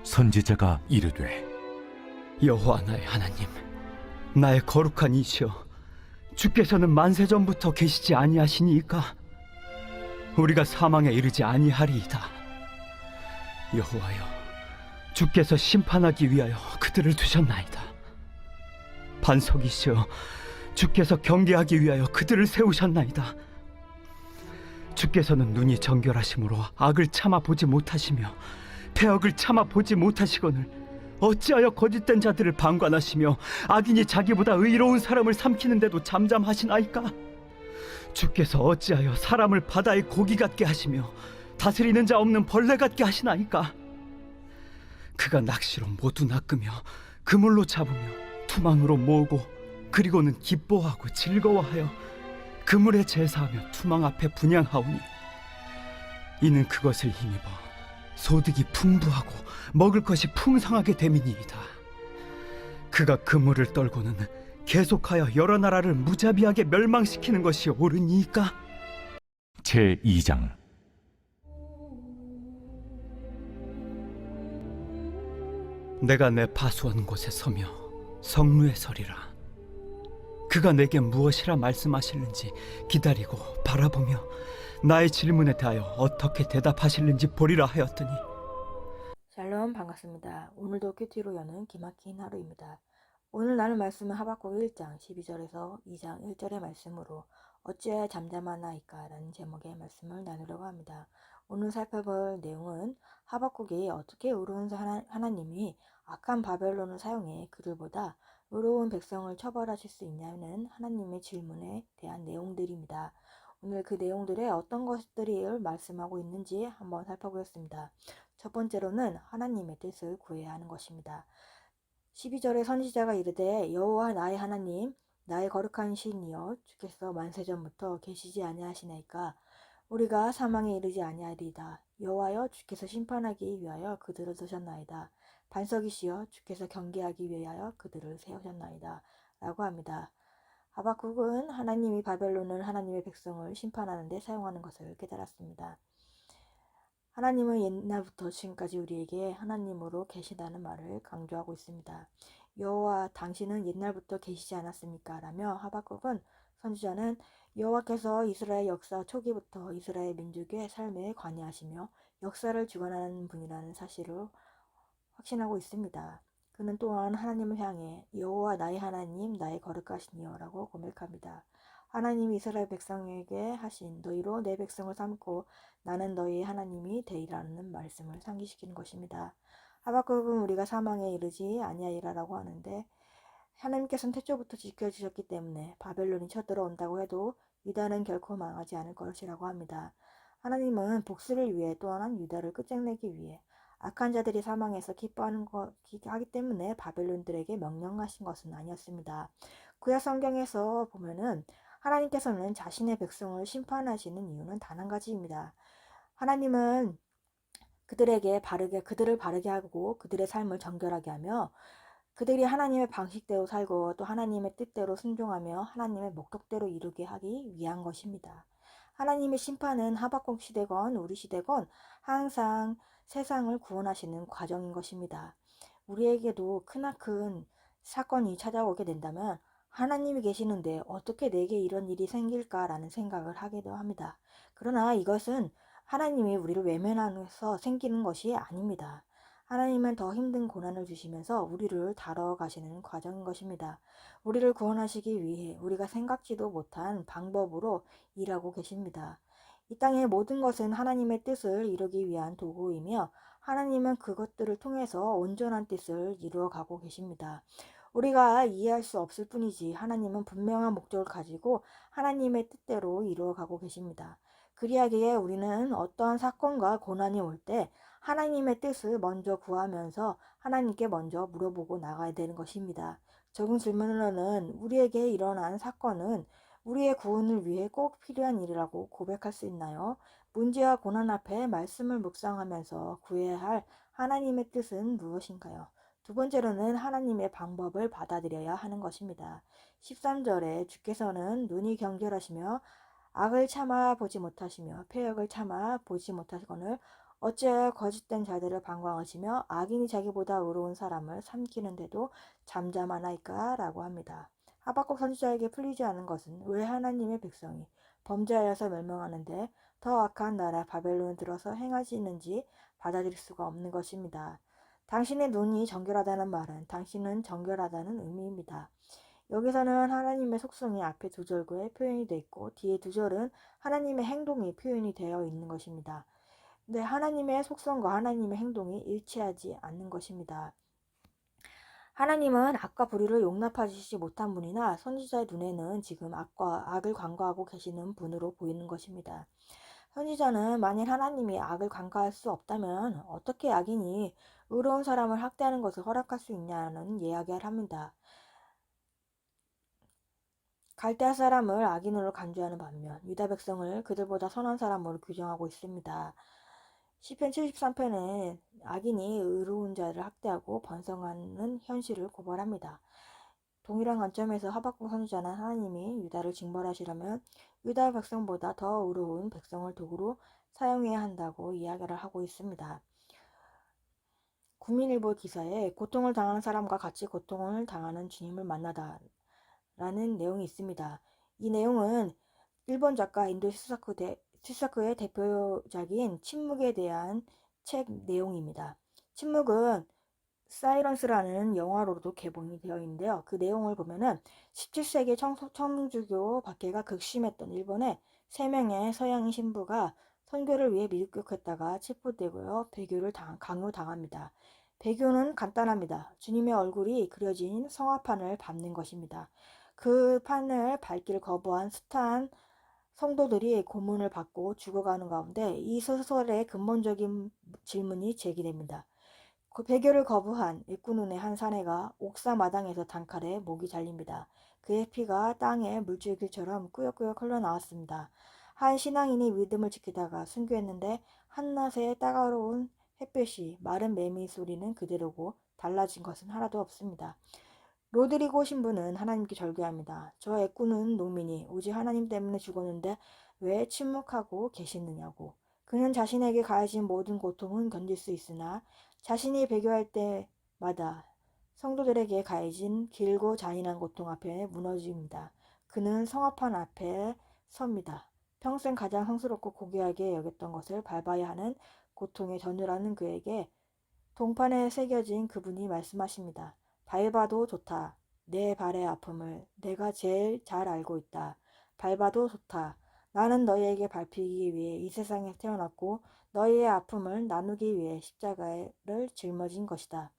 선지자가 이르되, 여호와 나의 하나님, 나의 거룩한 이시여, 주께서는 만세전부터 계시지 아니하시니이까 우리가 사망에 이르지 아니하리이다. 여호와여, 주께서 심판하기 위하여 그들을 두셨나이다. 반석이시여, 주께서 경계하기 위하여 그들을 세우셨나이다. 주께서는 눈이 정결하심으로 악을 참아 보지 못하시며 패역을 참아 보지 못하시거늘 어찌하여 거짓된 자들을 방관하시며 악인이 자기보다 의로운 사람을 삼키는데도 잠잠하시나이까? 주께서 어찌하여 사람을 바다의 고기 같게 하시며 다스리는 자 없는 벌레 같게 하시나이까? 그가 낚시로 모두 낚으며 그물로 잡으며 투망으로 모으고 그리고는 기뻐하고 즐거워하여 그물에 제사하며 투망 앞에 분향하오니 이는 그것을 힘입어 소득이 풍부하고 먹을 것이 풍성하게 됨이니이다. 그가 그물을 떨고는 계속하여 여러 나라를 무자비하게 멸망시키는 것이 옳으니이까? 제2장. 내가 내 파수한 곳에 서며 성루에 서리라. 그가 내게 무엇이라 말씀하실는지 기다리고 바라보며 나의 질문에 대하여 어떻게 대답하실는지 보리라 하였더니, 샬롬, 반갑습니다. 오늘도 큐티로 여는 기막힌 하루입니다. 오늘 나눌 말씀은 하박국 1장 12절에서 2장 1절의 말씀으로 어찌하여 잠잠하나이까 라는 제목의 말씀을 나누려고 합니다. 오늘 살펴볼 내용은 하박국이 어떻게 의로운 하나님이 악한 바벨론을 사용해 그를 보다 의로운 백성을 처벌하실 수 있냐는 하나님의 질문에 대한 내용들입니다. 오늘 그 내용들에 어떤 것들이 말씀하고 있는지 한번 살펴보겠습니다. 첫 번째로는 하나님의 뜻을 구해야 하는 것입니다. 12절에 선지자가 이르되, 여호와 나의 하나님, 나의 거룩한 신이여, 주께서 만세전부터 계시지 아니하시나이까? 우리가 사망에 이르지 아니하리이다. 여호와여, 주께서 심판하기 위하여 그들을 두셨나이다. 반석이시여, 주께서 경계하기 위하여 그들을 세우셨나이다. 라고 합니다. 하박국은 하나님이 바벨론을 하나님의 백성을 심판하는 데 사용하는 것을 깨달았습니다. 하나님은 옛날부터 지금까지 우리에게 하나님으로 계시다는 말을 강조하고 있습니다. 여호와 당신은 옛날부터 계시지 않았습니까? 라며 하박국은 선지자는 여호와께서 이스라엘 역사 초기부터 이스라엘 민족의 삶에 관여하시며 역사를 주관하는 분이라는 사실을 확신하고 있습니다. 그는 또한 하나님을 향해 여호와 나의 하나님, 나의 거룩하시니여 라고 고백합니다. 하나님이 이스라엘 백성에게 하신 너희로 내 백성을 삼고 나는 너희의 하나님이 되리라는 말씀을 상기시키는 것입니다. 하박국은 우리가 사망에 이르지 아니하리라고 하는데, 하나님께서는 태초부터 지켜주셨기 때문에 바벨론이 쳐들어온다고 해도 유다는 결코 망하지 않을 것이라고 합니다. 하나님은 복수를 위해 또한 유다를 끝장내기 위해 악한 자들이 사망해서 기뻐하기 때문에 바벨론들에게 명령하신 것은 아니었습니다. 구약 성경에서 보면은 하나님께서는 자신의 백성을 심판하시는 이유는 단 한 가지입니다. 하나님은 그들을 바르게 하고 그들의 삶을 정결하게 하며 그들이 하나님의 방식대로 살고 또 하나님의 뜻대로 순종하며 하나님의 목적대로 이루게 하기 위한 것입니다. 하나님의 심판은 하박국 시대건 우리 시대건 항상 세상을 구원하시는 과정인 것입니다. 우리에게도 크나큰 사건이 찾아오게 된다면 하나님이 계시는데 어떻게 내게 이런 일이 생길까라는 생각을 하기도 합니다. 그러나 이것은 하나님이 우리를 외면하면서 생기는 것이 아닙니다. 하나님은 더 힘든 고난을 주시면서 우리를 다뤄가시는 과정인 것입니다. 우리를 구원하시기 위해 우리가 생각지도 못한 방법으로 일하고 계십니다. 이 땅의 모든 것은 하나님의 뜻을 이루기 위한 도구이며 하나님은 그것들을 통해서 온전한 뜻을 이루어가고 계십니다. 우리가 이해할 수 없을 뿐이지 하나님은 분명한 목적을 가지고 하나님의 뜻대로 이루어가고 계십니다. 그리하기에 우리는 어떠한 사건과 고난이 올 때 하나님의 뜻을 먼저 구하면서 하나님께 먼저 물어보고 나가야 되는 것입니다. 적은 질문으로는 우리에게 일어난 사건은 우리의 구원을 위해 꼭 필요한 일이라고 고백할 수 있나요? 문제와 고난 앞에 말씀을 묵상하면서 구해야 할 하나님의 뜻은 무엇인가요? 두 번째로는 하나님의 방법을 받아들여야 하는 것입니다. 13절에 주께서는 눈이 경결하시며 악을 참아 보지 못하시며 패역을 참아 보지 못하시거늘 어찌하여 거짓된 자들을 방광하시며 악인이 자기보다 의로운 사람을 삼키는데도 잠잠하나이까? 라고 합니다. 하박국 선지자에게 풀리지 않은 것은 왜 하나님의 백성이 범죄하여서 멸망하는데 더 악한 나라 바벨론에 들어서 행하시는지 받아들일 수가 없는 것입니다. 당신의 눈이 정결하다는 말은 당신은 정결하다는 의미입니다. 여기서는 하나님의 속성이 앞에 두 절에 표현이 되어 있고 뒤에 두 절은 하나님의 행동이 표현이 되어 있는 것입니다. 근데 하나님의 속성과 하나님의 행동이 일치하지 않는 것입니다. 하나님은 악과 불의를 용납하시지 못한 분이나 선지자의 눈에는 지금 악을 간과하고 계시는 분으로 보이는 것입니다. 선지자는 만일 하나님이 악을 간과할 수 없다면 어떻게 악인이 의로운 사람을 학대하는 것을 허락할 수 있냐는 이야기를 합니다. 갈대아 사람을 악인으로 간주하는 반면 유다 백성을 그들보다 선한 사람으로 규정하고 있습니다. 시편 73편에 악인이 의로운 자를 학대하고 번성하는 현실을 고발합니다. 동일한 관점에서 하박국 선지자는 하나님이 유다를 징벌하시려면 유다 백성보다 더 의로운 백성을 도구로 사용해야 한다고 이야기를 하고 있습니다. 국민일보 기사에 고통을 당하는 사람과 같이 고통을 당하는 주님을 만나다 라는 내용이 있습니다. 이 내용은 일본 작가 인도 시사쿠의 대표작인 침묵에 대한 책 내용입니다. 침묵은 사이런스라는 영화로도 개봉이 되어 있는데요. 그 내용을 보면은 17세기 천주교 박해가 극심했던 일본에 3명의 서양인 신부가 선교를 위해 미국했다가 체포되고요. 배교를 강요당합니다. 배교는 간단합니다. 주님의 얼굴이 그려진 성화판을 밟는 것입니다. 그 판을 밟기를 거부한 숱한 성도들이 고문을 받고 죽어가는 가운데 이 소설의 근본적인 질문이 제기됩니다. 그 배교를 거부한 일꾼운의 한 사내가 옥사 마당에서 단칼에 목이 잘립니다. 그의 피가 땅에 물줄기처럼 꾸역꾸역 흘러나왔습니다. 한 신앙인이 믿음을 지키다가 순교했는데 한낮의 따가운 햇볕이 마른 매미 소리는 그대로고 달라진 것은 하나도 없습니다. 로드리고 신부는 하나님께 절규합니다. 저 애꾸는 농민이 오직 하나님 때문에 죽었는데 왜 침묵하고 계시느냐고. 그는 자신에게 가해진 모든 고통은 견딜 수 있으나 자신이 배교할 때마다 성도들에게 가해진 길고 잔인한 고통 앞에 무너집니다. 그는 성화판 앞에 섭니다. 평생 가장 성스럽고 고귀하게 여겼던 것을 밟아야 하는 고통에 전율하는 그에게 동판에 새겨진 그분이 말씀하십니다. 밟아도 좋다. 내 발의 아픔을 내가 제일 잘 알고 있다. 밟아도 좋다. 나는 너희에게 밟히기 위해 이 세상에 태어났고 너희의 아픔을 나누기 위해 십자가를 짊어진 것이다.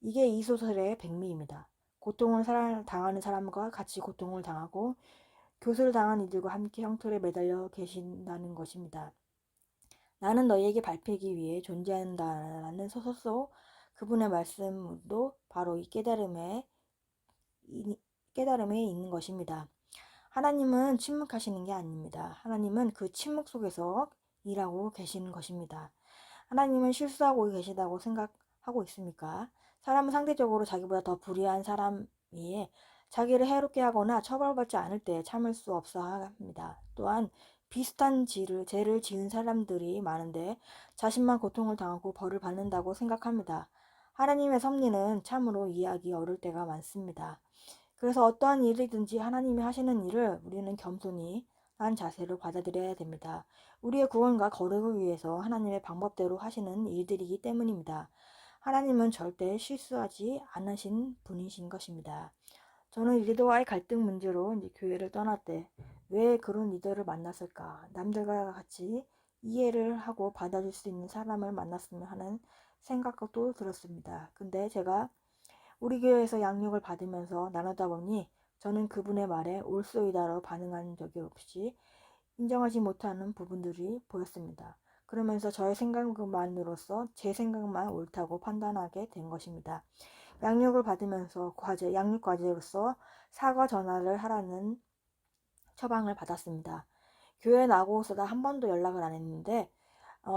이게 이 소설의 백미입니다. 고통을 당하는 사람과 같이 고통을 당하고 교수를 당한 이들과 함께 형틀에 매달려 계신다는 것입니다. 나는 너희에게 밟히기 위해 존재한다라는 소설 속 그분의 말씀도 바로 이 깨달음에 있는 것입니다. 하나님은 침묵하시는 게 아닙니다. 하나님은 그 침묵 속에서 일하고 계시는 것입니다. 하나님은 실수하고 계시다고 생각하고 있습니까? 사람은 상대적으로 자기보다 더 불의한 사람이에 자기를 해롭게 하거나 처벌받지 않을 때 참을 수 없어 합니다. 또한 비슷한 죄를 지은 사람들이 많은데 자신만 고통을 당하고 벌을 받는다고 생각합니다. 하나님의 섭리는 참으로 이해하기 어려울 때가 많습니다. 그래서 어떠한 일이든지 하나님이 하시는 일을 우리는 겸손히 한 자세로 받아들여야 됩니다. 우리의 구원과 거룩을 위해서 하나님의 방법대로 하시는 일들이기 때문입니다. 하나님은 절대 실수하지 않으신 분이신 것입니다. 저는 리더와의 갈등 문제로 이제 교회를 떠날 때 왜 그런 리더를 만났을까? 남들과 같이 이해를 하고 받아줄 수 있는 사람을 만났으면 하는 생각도 들었습니다. 근데 제가 우리 교회에서 양육을 받으면서 나누다 보니 저는 그분의 말에 옳소이다로 반응한 적이 없이 인정하지 못하는 부분들이 보였습니다. 그러면서 저의 생각만으로서 제 생각만 옳다고 판단하게 된 것입니다. 양육을 받으면서 양육 과제로서 사과 전화를 하라는 처방을 받았습니다. 교회 나오고서도 한 번도 연락을 안 했는데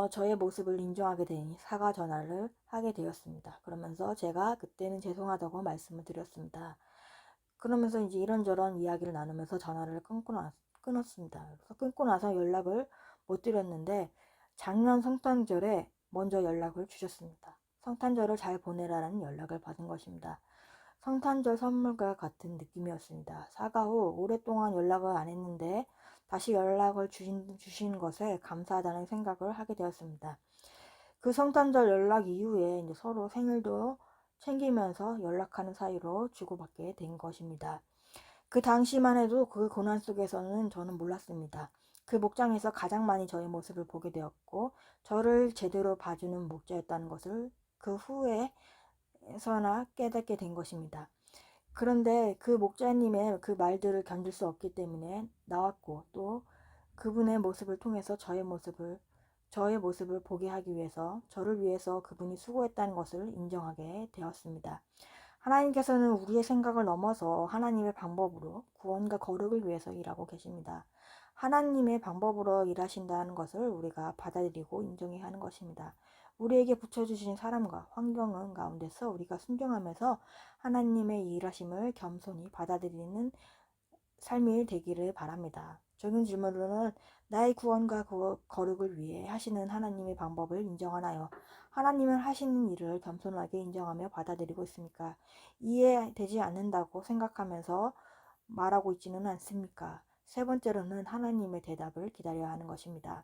저의 모습을 인정하게 되니 사과 전화를 하게 되었습니다. 그러면서 제가 그때는 죄송하다고 말씀을 드렸습니다. 그러면서 이제 이런저런 이야기를 나누면서 전화를 끊었습니다. 그래서 끊고 나서 연락을 못 드렸는데 작년 성탄절에 먼저 연락을 주셨습니다. 성탄절을 잘 보내라는 연락을 받은 것입니다. 성탄절 선물과 같은 느낌이었습니다. 사과 후 오랫동안 연락을 안 했는데 다시 연락을 주신 것에 감사하다는 생각을 하게 되었습니다. 그 성탄절 연락 이후에 이제 서로 생일도 챙기면서 연락하는 사이로 주고받게 된 것입니다. 그 당시만 해도 그 고난 속에서는 저는 몰랐습니다. 그 목장에서 가장 많이 저의 모습을 보게 되었고 저를 제대로 봐주는 목자였다는 것을 그 후에서나 깨닫게 된 것입니다. 그런데 그 목자님의 그 말들을 견딜 수 없기 때문에 나왔고 또 그분의 모습을 통해서 저의 모습을 보게 하기 위해서 저를 위해서 그분이 수고했다는 것을 인정하게 되었습니다. 하나님께서는 우리의 생각을 넘어서 하나님의 방법으로 구원과 거룩을 위해서 일하고 계십니다. 하나님의 방법으로 일하신다는 것을 우리가 받아들이고 인정해야 하는 것입니다. 우리에게 붙여주신 사람과 환경 가운데서 우리가 순종하면서 하나님의 일하심을 겸손히 받아들이는 삶이 되기를 바랍니다. 적은 질문으로는 나의 구원과 거룩을 위해 하시는 하나님의 방법을 인정하나요? 하나님은 하시는 일을 겸손하게 인정하며 받아들이고 있습니까? 이해되지 않는다고 생각하면서 말하고 있지는 않습니까? 세 번째로는 하나님의 대답을 기다려야 하는 것입니다.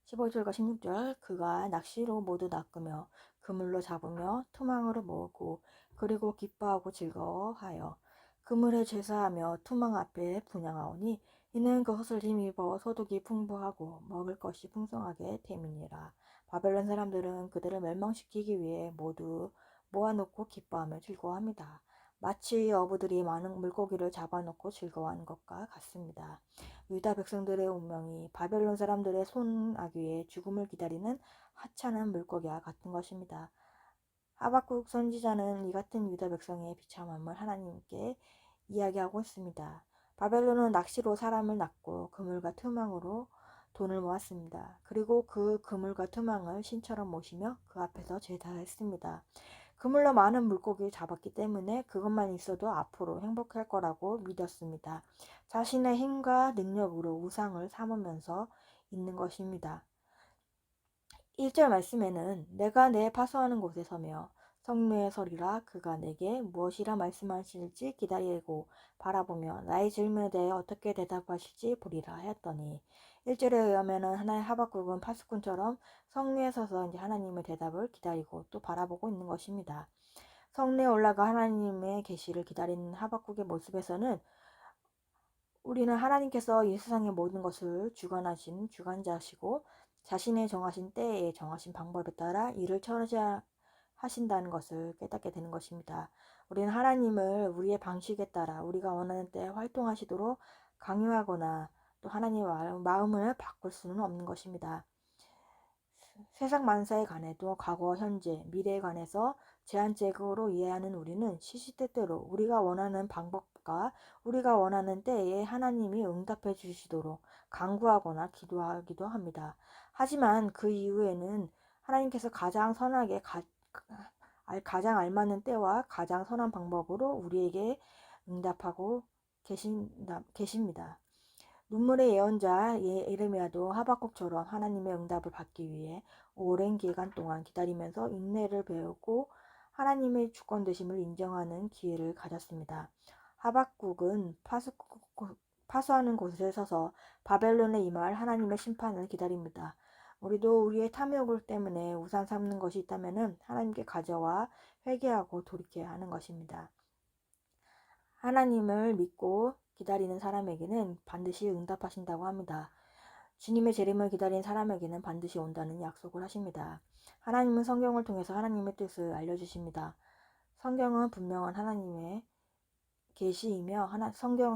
15절과 16절 그가 낚시로 모두 낚으며 그물로 잡으며 투망으로 모으고 그리고 기뻐하고 즐거워하여 그물에 제사하며 투망 앞에 분향하오니 이는 그것을 힘입어 소득이 풍부하고 먹을 것이 풍성하게 됨이니라. 바벨론 사람들은 그들을 멸망시키기 위해 모두 모아놓고 기뻐하며 즐거워합니다. 마치 어부들이 많은 물고기를 잡아놓고 즐거워하는 것과 같습니다. 유다 백성들의 운명이 바벨론 사람들의 손아귀에 죽음을 기다리는 하찮은 물고기와 같은 것입니다. 하박국 선지자는 이 같은 유다 백성의 비참함을 하나님께 이야기하고 있습니다. 바벨론은 낚시로 사람을 낚고 그물과 투망으로 돈을 모았습니다. 그리고 그 그물과 투망을 신처럼 모시며 그 앞에서 제사했습니다. 그물로 많은 물고기를 잡았기 때문에 그것만 있어도 앞으로 행복할 거라고 믿었습니다. 자신의 힘과 능력으로 우상을 삼으면서 있는 것입니다. 1절 말씀에는 내가 내 파수하는 곳에 서며 성루에 서리라 그가 내게 무엇이라 말씀하실지 기다리고 바라보며 나의 질문에 대해 어떻게 대답하실지 보리라 하였더니 1절에 의하면은 하나의 하박국은 파수꾼처럼 성루에 서서 이제 하나님의 대답을 기다리고 또 바라보고 있는 것입니다. 성루에 올라가 하나님의 계시를 기다리는 하박국의 모습에서는 우리는 하나님께서 이 세상의 모든 것을 주관하신 주관자시고 자신의 정하신 때에 정하신 방법에 따라 일을 처리하신다는 것을 깨닫게 되는 것입니다. 우리는 하나님을 우리의 방식에 따라 우리가 원하는 때에 활동하시도록 강요하거나 또 하나님의 마음을 바꿀 수는 없는 것입니다. 세상 만사에 관해도 과거, 현재, 미래에 관해서 제한적으로 이해하는 우리는 시시때때로 우리가 원하는 방법과 우리가 원하는 때에 하나님이 응답해 주시도록 간구하거나 기도하기도 합니다. 하지만 그 이후에는 하나님께서 가장 선하게 가장 알맞는 때와 가장 선한 방법으로 우리에게 응답하고 계십니다. 눈물의 예언자 예레미야도 하박국처럼 하나님의 응답을 받기 위해 오랜 기간 동안 기다리면서 인내를 배우고 하나님의 주권 되심을 인정하는 기회를 가졌습니다. 하박국은 파수하는 곳에 서서 바벨론에 임할 하나님의 심판을 기다립니다. 우리도 우리의 탐욕을 때문에 우상 삼는 것이 있다면 하나님께 가져와 회개하고 돌이켜야 하는 것입니다. 하나님을 믿고 기다리는 사람에게는 반드시 응답하신다고 합니다. 주님의 재림을 기다린 사람에게는 반드시 온다는 약속을 하십니다. 하나님은 성경을 통해서 하나님의 뜻을 알려주십니다. 성경은 분명한 하나님의 계시이며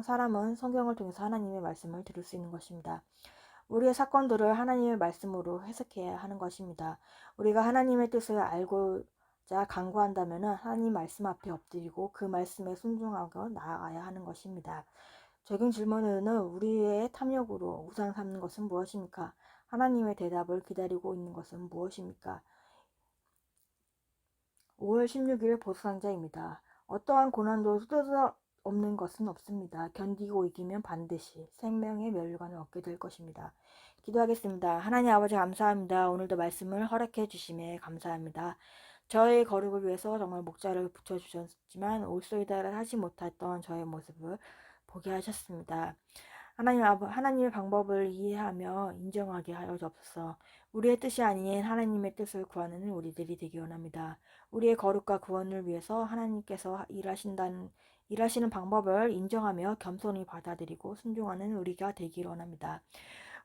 사람은 성경을 통해서 하나님의 말씀을 들을 수 있는 것입니다. 우리의 사건들을 하나님의 말씀으로 해석해야 하는 것입니다. 우리가 하나님의 뜻을 알고자 간구한다면 하나님 말씀 앞에 엎드리고 그 말씀에 순종하고 나아가야 하는 것입니다. 적용 질문은 우리의 탐욕으로 우상 삼는 것은 무엇입니까? 하나님의 대답을 기다리고 있는 것은 무엇입니까? 5월 16일 보수상자입니다. 어떠한 고난도 없는 것은 없습니다. 견디고 이기면 반드시 생명의 멸류관을 얻게 될 것입니다. 기도하겠습니다. 하나님 아버지 감사합니다. 오늘도 말씀을 허락해 주심에 감사합니다. 저의 거룩을 위해서 정말 목자를 붙여주셨지만 올소이다를 하지 못했던 저의 모습을 보게 하셨습니다. 하나님의 방법을 이해하며 인정하게 하여 주옵소서. 우리의 뜻이 아닌 하나님의 뜻을 구하는 우리들이 되기 원합니다. 우리의 거룩과 구원을 위해서 하나님께서 일하시는 방법을 인정하며 겸손히 받아들이고 순종하는 우리가 되기를 원합니다.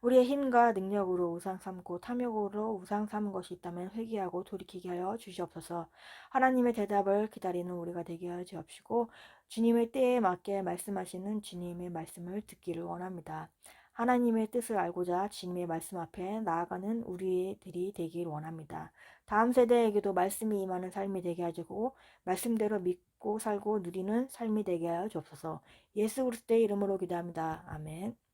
우리의 힘과 능력으로 우상 삼고 탐욕으로 우상 삼은 것이 있다면 회개하고 돌이키게 하여 주시옵소서. 하나님의 대답을 기다리는 우리가 되게 하여 주옵시고 주님의 때에 맞게 말씀하시는 주님의 말씀을 듣기를 원합니다. 하나님의 뜻을 알고자 주님의 말씀 앞에 나아가는 우리들이 되길 원합니다. 다음 세대에게도 말씀이 임하는 삶이 되게 하시고 말씀대로 믿고 살고 누리는 삶이 되게 하여 주옵소서. 예수 그리스도의 이름으로 기도합니다. 아멘.